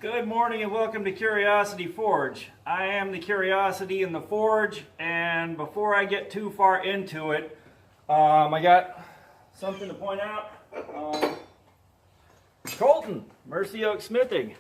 Good morning and welcome to Curiosity Forge. I am the Curiosity in the Forge, and before I get too far into it, I got something to point out. Colton, Mercy Oak Smithing.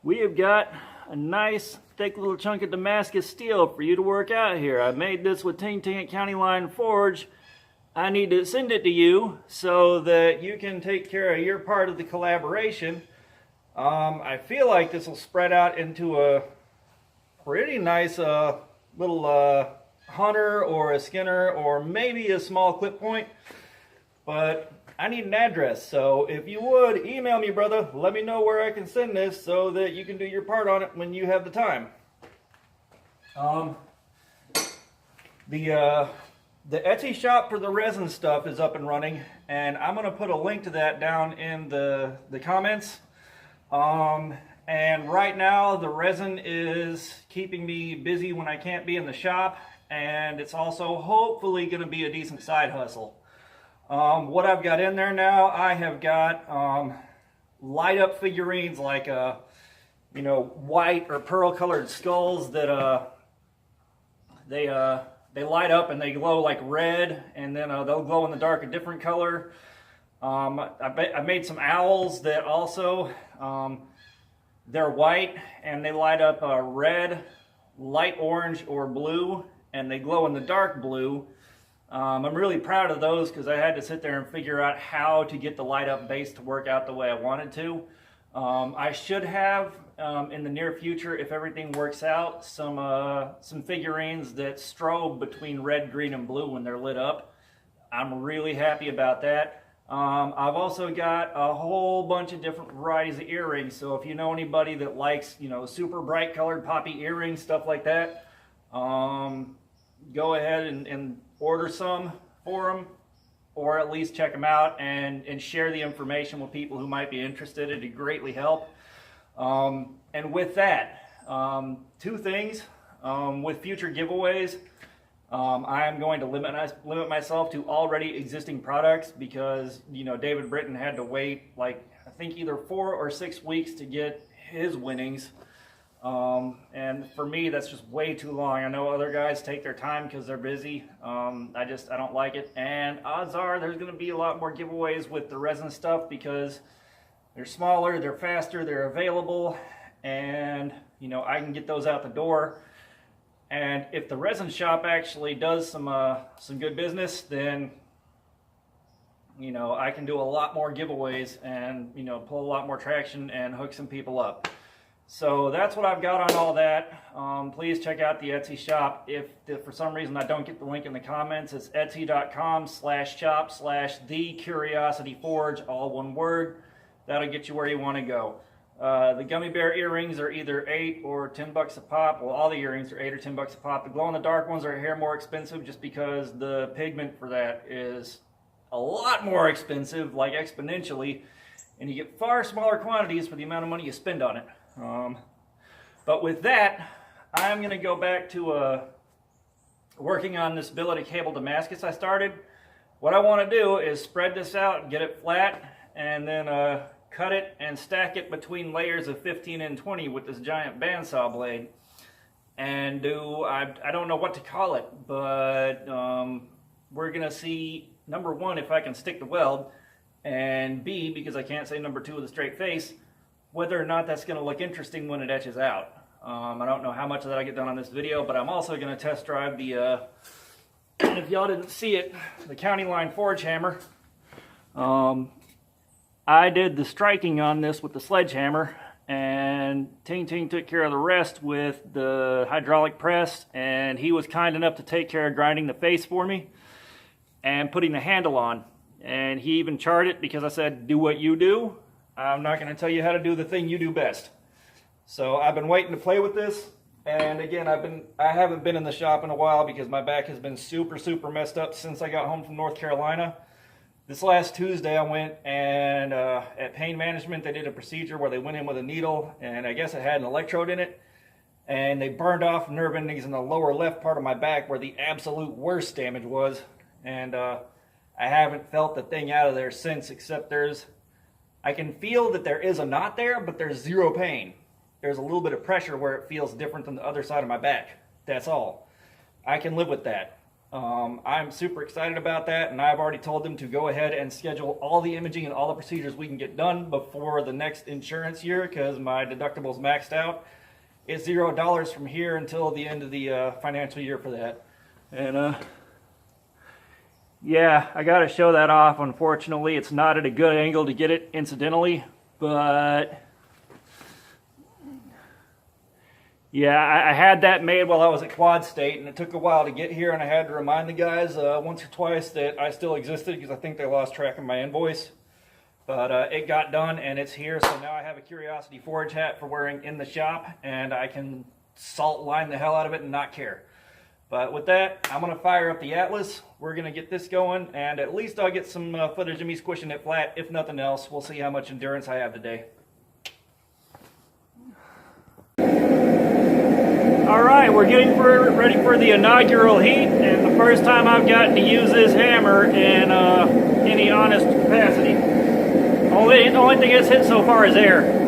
We have got a nice thick little chunk of Damascus steel for you to work out here. I made this with Ting Ting at County Line Forge. I need to send it to you so that you can take care of your part of the collaboration. I feel like this will spread out into a pretty nice little hunter or a skinner or maybe a small clip point, but I need an address. So if you would email me, brother, let me know where I can send this so that you can do your part on it when you have the time. The Etsy shop for the resin stuff is up and running, and I'm going to put a link to that down in the comments. And right now the resin is keeping me busy when I can't be in the shop, and it's also hopefully going to be a decent side hustle. What I've got in there now, I have got light up figurines like white or pearl colored skulls that they light up and they glow like red, and then they'll glow in the dark a different color. I made some owls that also, they're white and they light up red, light orange, or blue, and they glow in the dark blue. I'm really proud of those because I had to sit there and figure out how to get the light up base to work out the way I wanted to. I should have in the near future, if everything works out, some figurines that strobe between red, green, and blue when they're lit up. I'm really happy about that. I've also got a whole bunch of different varieties of earrings, so if you know anybody that likes, super bright colored poppy earrings, stuff like that, go ahead and order some for them, or at least check them out and share the information with people who might be interested. It'd greatly help. And with that, two things. With future giveaways, I am going to limit myself to already existing products because, David Britton had to wait I think either 4 or 6 weeks to get his winnings. And for me, that's just way too long. I know other guys take their time because they're busy. I don't like it. And odds are there's going to be a lot more giveaways with the resin stuff because they're smaller, they're faster, they're available, and I can get those out the door. And if the resin shop actually does some good business, then I can do a lot more giveaways and pull a lot more traction and hook some people up. So that's what I've got on all that. Please check out the Etsy shop. If for some reason I don't get the link in the comments, it's etsy.com/shop/thecuriosityforge, all one word. That'll get you where you want to go. The gummy bear earrings are either $8 or $10 a pop. Well, all the earrings are $8 or $10 a pop. The glow-in-the-dark ones are a hair more expensive just because the pigment for that is a lot more expensive, like exponentially, and you get far smaller quantities for the amount of money you spend on it. But with that, I'm going to go back to working on this billet cable Damascus I started. What I want to do is spread this out, get it flat, and then cut it and stack it between layers of 15 and 20 with this giant bandsaw blade. And I don't know what to call it, but we're going to see, number one, if I can stick the weld, and B, because I can't say number two with a straight face, whether or not that's going to look interesting when it etches out. I don't know how much of that I get done on this video, but I'm also going to test drive the, if y'all didn't see it, the County Line Forge hammer. I did the striking on this with the sledgehammer, and Ting Ting took care of the rest with the hydraulic press, and he was kind enough to take care of grinding the face for me and putting the handle on. And he even charted it because I said, do what you do. I'm not going to tell you how to do the thing you do best. So I've been waiting to play with this, and again, I haven't been in the shop in a while because my back has been super messed up since I got home from North Carolina. This last Tuesday I went and at Pain Management they did a procedure where they went in with a needle, and I guess it had an electrode in it, and they burned off nerve endings in the lower left part of my back where the absolute worst damage was, and I haven't felt the thing out of there since, except there's I can feel that there is a knot there, but there's zero pain. There's a little bit of pressure where it feels different than the other side of my back. That's all. I can live with that. I'm super excited about that, and I've already told them to go ahead and schedule all the imaging and all the procedures we can get done before the next insurance year, because my deductible's maxed out. It's $0 from here until the end of the financial year for that. And yeah, I got to show that off. Unfortunately, it's not at a good angle to get it incidentally, but yeah, I had that made while I was at Quad State, and it took a while to get here, and I had to remind the guys once or twice that I still existed, because I think they lost track of my invoice. But it got done, and it's here, so now I have a Curiosity Forge hat for wearing in the shop, and I can salt line the hell out of it and not care. But with that, I'm going to fire up the Atlas. We're going to get this going, and at least I'll get some footage of me squishing it flat. If nothing else, we'll see how much endurance I have today. Alright, we're getting ready for the inaugural heat, and the first time I've gotten to use this hammer in any honest capacity. The only thing it's hit so far is air.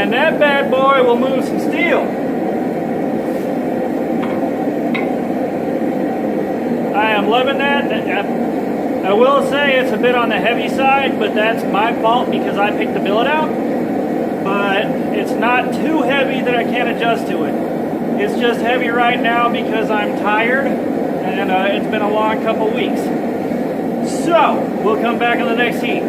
That bad boy will move some steel. I am loving that. I will say it's a bit on the heavy side, but that's my fault because I picked the billet out. But it's not too heavy that I can't adjust to it. It's just heavy right now because I'm tired, and it's been a long couple weeks. So, we'll come back in the next heat.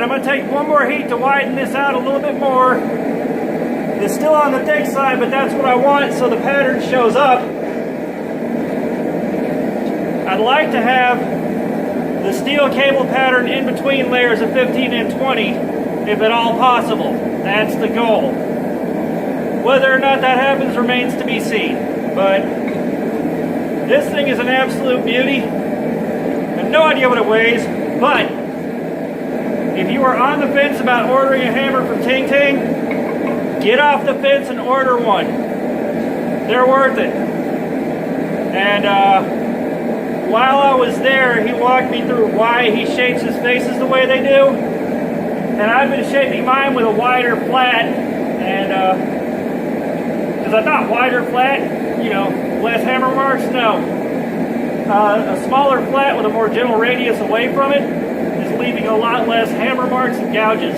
I'm going to take one more heat to widen this out a little bit more. It's still on the thick side, but that's what I want so the pattern shows up. I'd like to have the steel cable pattern in between layers of 15 and 20 if at all possible. That's the goal. Whether or not that happens remains to be seen. But this thing is an absolute beauty. I have no idea what it weighs, but if you are on the fence about ordering a hammer from Ting Ting, get off the fence and order one. They're worth it. And while I was there, he walked me through why he shapes his faces the way they do. And I've been shaping mine with a wider flat, and because I thought wider flat, you know, less hammer marks. No. A smaller flat with a more gentle radius away from it is leaving a lot less hammer marks and gouges.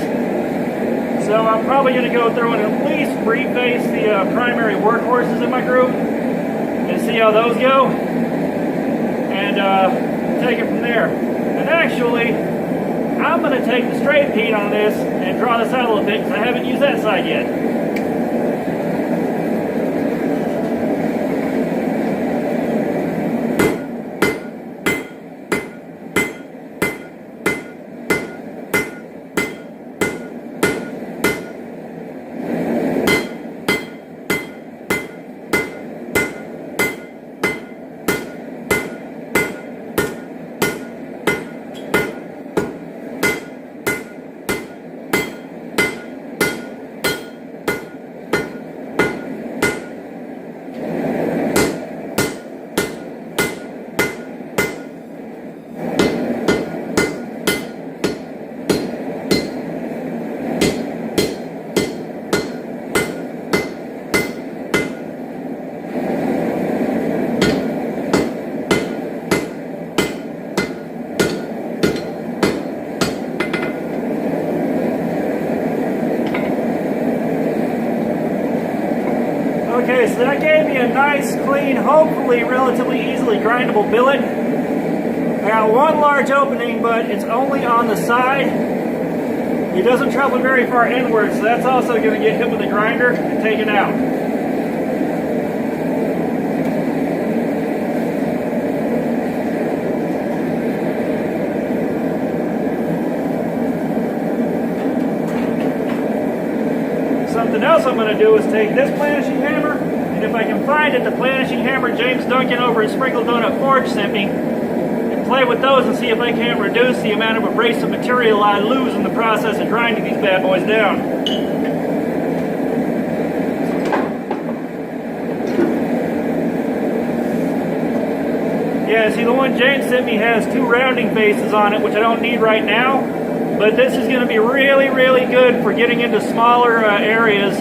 So I'm probably going to go through and at least reface the primary workhorses in my group and see how those go, and take it from there. And actually, I'm going to take the straight feed on this and draw this out a little bit because I haven't used that side yet. Okay, so that gave me a nice, clean, hopefully relatively easily grindable billet. I got one large opening, but it's only on the side. It doesn't travel very far inward, so that's also going to get hit with a grinder and taken out. Something else I'm going to do is take this planishing hammer, and if I can find it, the planishing hammer James Duncan over at Sprinkled Donut Forge sent me, and play with those and see if I can't reduce the amount of abrasive material I lose in the process of grinding these bad boys down. Yeah, see, the one James sent me has 2 rounding faces on it, which I don't need right now. But this is going to be really, really good for getting into smaller areas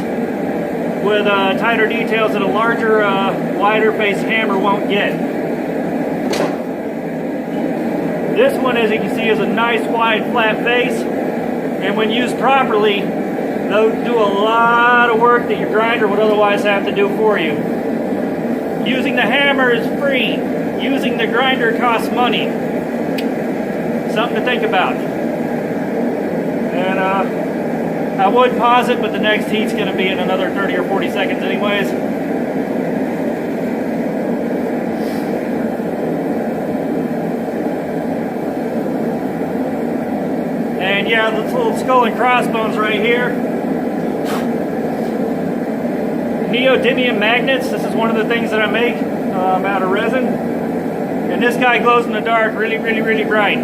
with tighter details that a larger, wider face hammer won't get. This one, as you can see, is a nice, wide, flat face. And when used properly, they'll do a lot of work that your grinder would otherwise have to do for you. Using the hammer is free. Using the grinder costs money. Something to think about. And I would pause it, but the next heat's going to be in another 30 or 40 seconds anyways. And yeah, this little skull and crossbones right here. Neodymium magnets. This is one of the things that I make out of resin. And this guy glows in the dark really, really, really bright.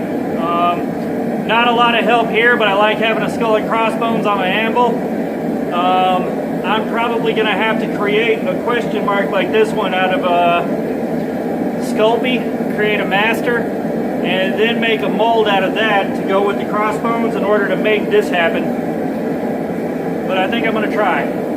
Not a lot of help here, but I like having a skull and crossbones on my anvil. I'm probably going to have to create a question mark like this one out of Sculpey, create a master, and then make a mold out of that to go with the crossbones in order to make this happen. But I think I'm going to try.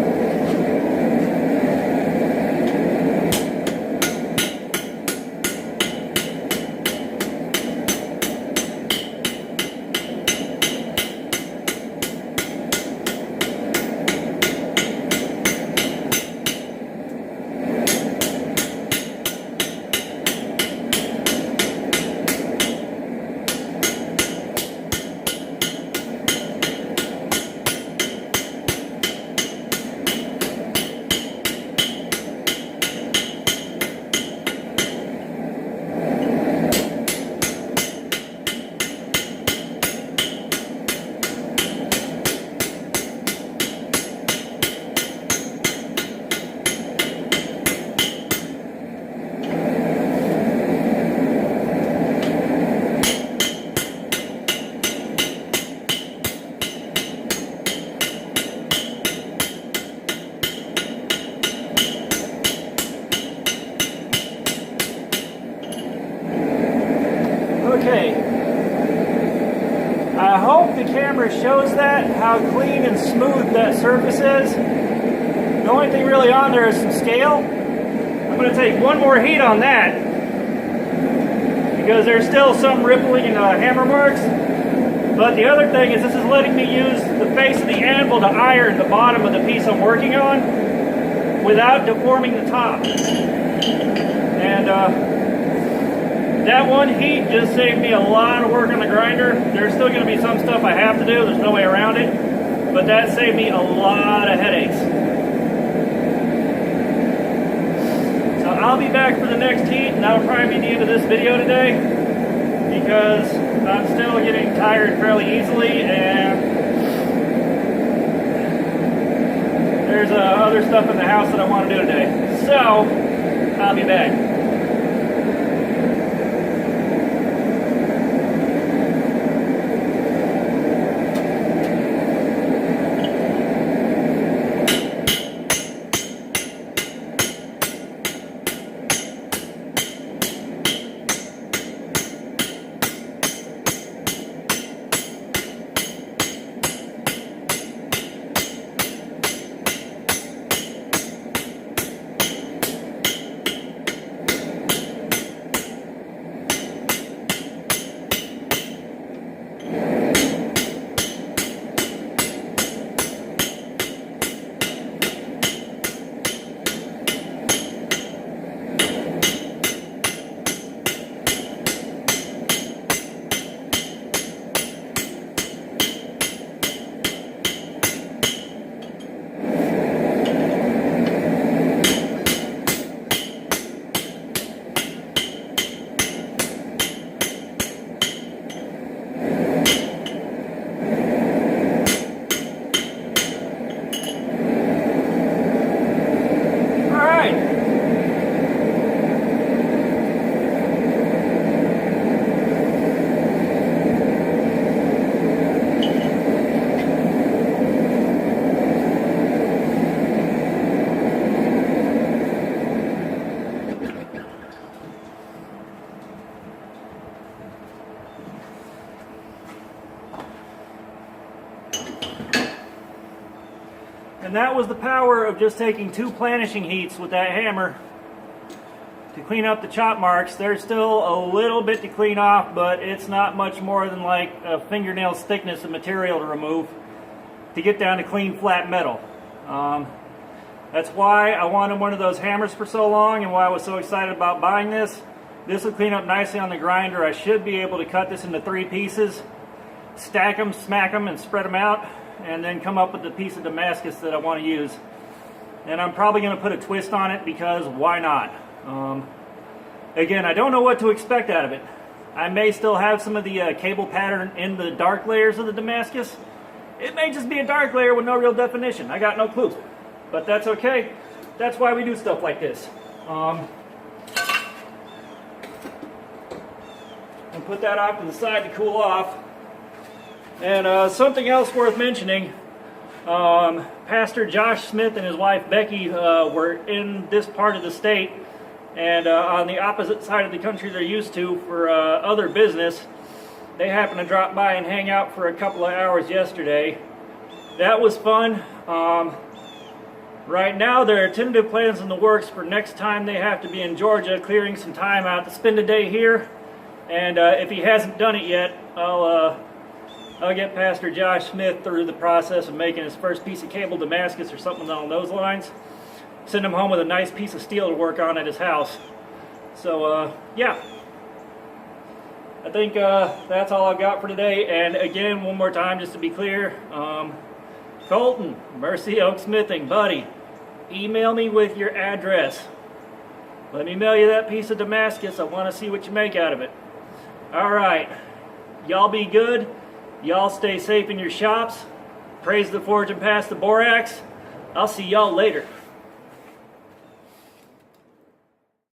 Okay. I hope the camera shows that, how clean and smooth that surface is. The only thing really on there is some scale. I'm going to take one more heat on that because there's still some rippling and hammer marks. But the other thing is this is letting me use the face of the anvil to iron the bottom of the piece I'm working on without deforming the top. And that one heat just saved me a lot of work on the grinder. There's still going to be some stuff I have to do. There's no way around it. But that saved me a lot of headaches. So I'll be back for the next heat, and that'll probably be the end of this video today because I'm still getting tired fairly easily, and there's other stuff in the house that I want to do today. So I'll be back. And that was the power of just taking 2 planishing heats with that hammer to clean up the chop marks. There's still a little bit to clean off, but it's not much more than like a fingernail's thickness of material to remove to get down to clean flat metal. That's why I wanted one of those hammers for so long and why I was so excited about buying this. This will clean up nicely on the grinder. I should be able to cut this into 3 pieces, stack them, smack them, and spread them out, and then come up with the piece of Damascus that I want to use. And I'm probably going to put a twist on it because why not? Again, I don't know what to expect out of it. I may still have some of the cable pattern in the dark layers of the Damascus. It may just be a dark layer with no real definition. I got no clue. But that's okay. That's why we do stuff like this. And put that off to the side to cool off. And something else worth mentioning, Pastor Josh Smith and his wife Becky were in this part of the state and on the opposite side of the country they're used to for other business. They happened to drop by and hang out for a couple of hours yesterday. That was fun. Right now there are tentative plans in the works for next time they have to be in Georgia, clearing some time out to spend a day here. And if he hasn't done it yet, I'll get Pastor Josh Smith through the process of making his first piece of cable Damascus or something along those lines. Send him home with a nice piece of steel to work on at his house. So, yeah. I think that's all I've got for today. And again, one more time, just to be clear, Colton, Mercy Oak Smithing, buddy, email me with your address. Let me mail you that piece of Damascus. I want to see what you make out of it. All right. Y'all be good. Y'all stay safe in your shops. Praise the forge and pass the borax. I'll see y'all later.